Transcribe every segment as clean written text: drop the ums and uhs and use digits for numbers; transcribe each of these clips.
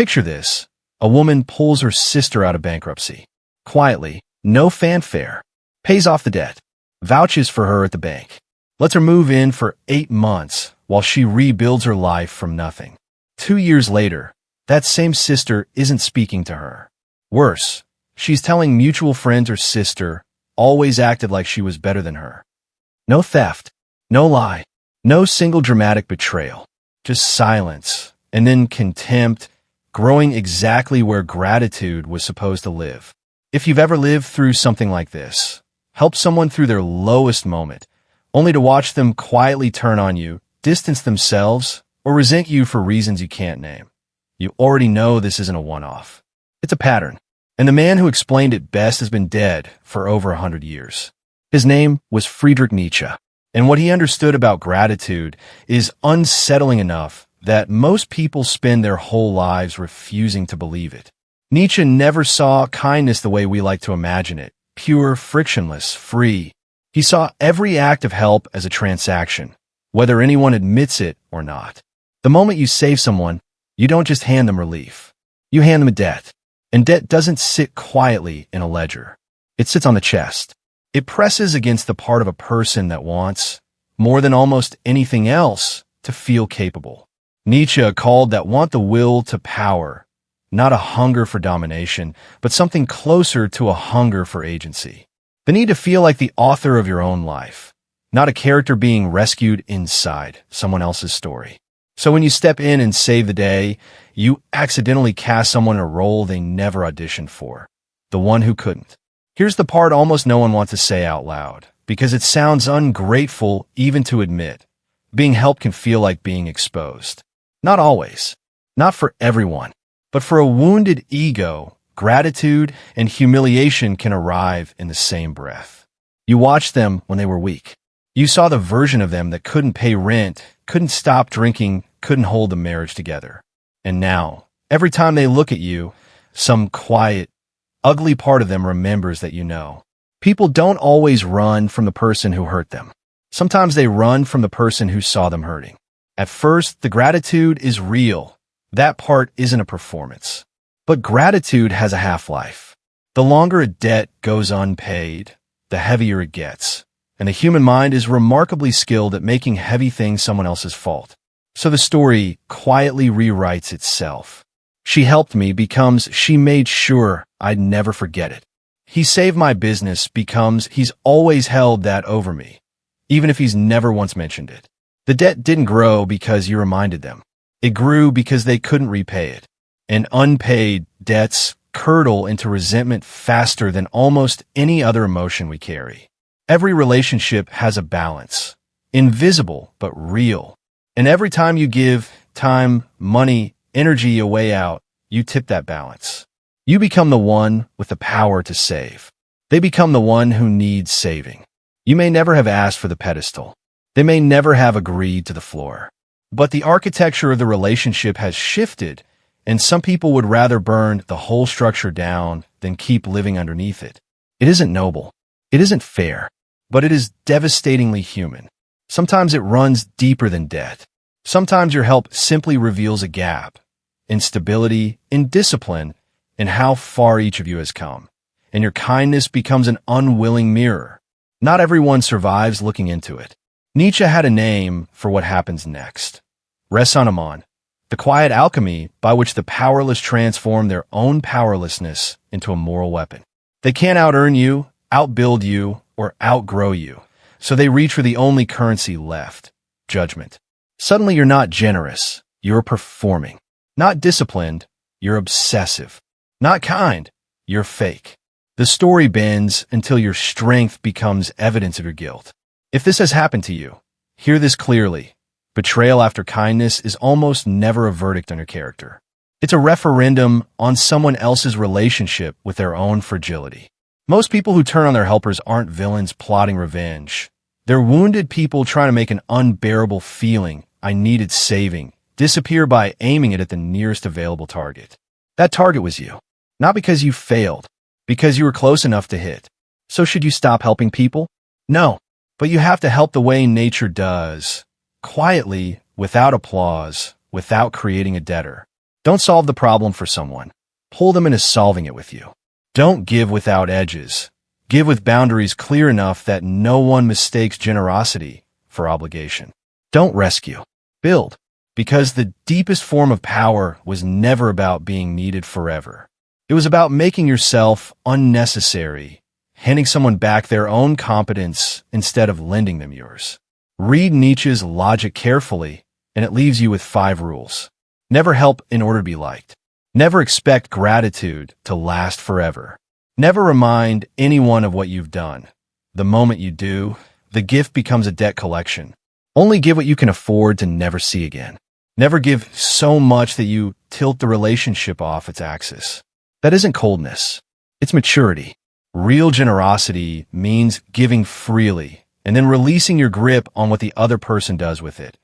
Picture this. A woman pulls her sister out of bankruptcy. Quietly, no fanfare. Pays off the debt. Vouches for her at the bank. Lets her move in for 8 months while she rebuilds her life from nothing. 2 years later, that same sister isn't speaking to her. Worse, she's telling mutual friends her sister always acted like she was better than her. No theft, no lie, no single dramatic betrayal. Just silence, and then contempt, growing exactly where gratitude was supposed to live. If you've ever lived through something like this, help someone through their lowest moment, only to watch them quietly turn on you, distance themselves, or resent you for reasons you can't name. You already know this isn't a one-off. It's a pattern, and the man who explained it best has been dead for over 100 years. His name was Friedrich Nietzsche, and what he understood about gratitude is unsettling enough that most people spend their whole lives refusing to believe it. Nietzsche never saw kindness the way we like to imagine it, pure, frictionless, free. He saw every act of help as a transaction, whether anyone admits it or not. The moment you save someone, you don't just hand them relief. You hand them a debt. And debt doesn't sit quietly in a ledger. It sits on the chest. It presses against the part of a person that wants, more than almost anything else, to feel capable. Nietzsche called that want the will to power, not a hunger for domination, but something closer to a hunger for agency. The need to feel like the author of your own life, not a character being rescued inside someone else's story. So when you step in and save the day, you accidentally cast someone in a role they never auditioned for, the one who couldn't. Here's the part almost no one wants to say out loud, because it sounds ungrateful even to admit. Being helped can feel like being exposed. Not always, not for everyone. But for a wounded ego, gratitude and humiliation can arrive in the same breath. You watched them when they were weak. You saw the version of them that couldn't pay rent, couldn't stop drinking, couldn't hold the marriage together. And now, every time they look at you, some quiet, ugly part of them remembers that you know. People don't always run from the person who hurt them. Sometimes they run from the person who saw them hurting. At first, the gratitude is real. That part isn't a performance. But gratitude has a half-life. The longer a debt goes unpaid, the heavier it gets. And the human mind is remarkably skilled at making heavy things someone else's fault. So the story quietly rewrites itself. She helped me becomes she made sure I'd never forget it. He saved my business becomes he's always held that over me, even if he's never once mentioned it. The debt didn't grow because you reminded them. It grew because they couldn't repay it. And unpaid debts curdle into resentment faster than almost any other emotion we carry. Every relationship has a balance, invisible but real. And every time you give time, money, energy a way out, you tip that balance. You become the one with the power to save. They become the one who needs saving. You may never have asked for the pedestal. They may never have agreed to the floor. But the architecture of the relationship has shifted, and some people would rather burn the whole structure down than keep living underneath it. It isn't noble. It isn't fair. But it is devastatingly human. Sometimes it runs deeper than debt. Sometimes your help simply reveals a gap, instability, indiscipline, in how far each of you has come. And your kindness becomes an unwilling mirror. Not everyone survives looking into it. Nietzsche had a name for what happens next. Ressentiment, the quiet alchemy by which the powerless transform their own powerlessness into a moral weapon. They can't out-earn you, outbuild you, or outgrow you, so they reach for the only currency left, judgment. Suddenly you're not generous, you're performing. Not disciplined, you're obsessive. Not kind, you're fake. The story bends until your strength becomes evidence of your guilt. If this has happened to you, hear this clearly. Betrayal after kindness is almost never a verdict on your character. It's a referendum on someone else's relationship with their own fragility. Most people who turn on their helpers aren't villains plotting revenge. They're wounded people trying to make an unbearable feeling, I needed saving, disappear by aiming it at the nearest available target. That target was you. Not because you failed, because you were close enough to hit. So should you stop helping people? No. But you have to help the way nature does, quietly, without applause, without creating a debtor. Don't solve the problem for someone. Pull them into solving it with you. Don't give without edges. Give with boundaries clear enough that no one mistakes generosity for obligation. Don't rescue. Build. Because the deepest form of power was never about being needed forever. It was about making yourself unnecessary, handing someone back their own competence instead of lending them yours. Read Nietzsche's logic carefully, and it leaves you with 5 rules. Never help in order to be liked. Never expect gratitude to last forever. Never remind anyone of what you've done. The moment you do, the gift becomes a debt collection. Only give what you can afford to never see again. Never give so much that you tilt the relationship off its axis. That isn't coldness. It's maturity. Real generosity means giving freely and then releasing your grip on what the other person does with it,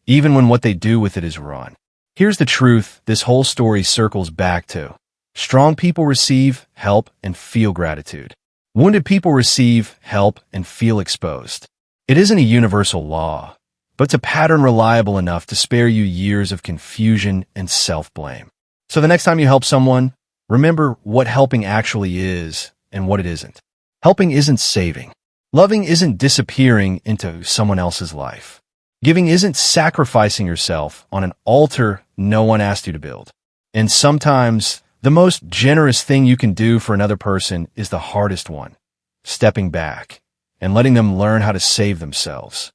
even when what they do with it is wrong. Here's the truth this whole story circles back to. Strong people receive help and feel gratitude. Wounded people receive help and feel exposed. It isn't a universal law, but it's a pattern reliable enough to spare you years of confusion and self-blame. So the next time you help someone, remember what helping actually is and what it isn't. Helping isn't saving. Loving isn't disappearing into someone else's life. Giving isn't sacrificing yourself on an altar no one asked you to build. And sometimes, the most generous thing you can do for another person is the hardest one, stepping back and letting them learn how to save themselves.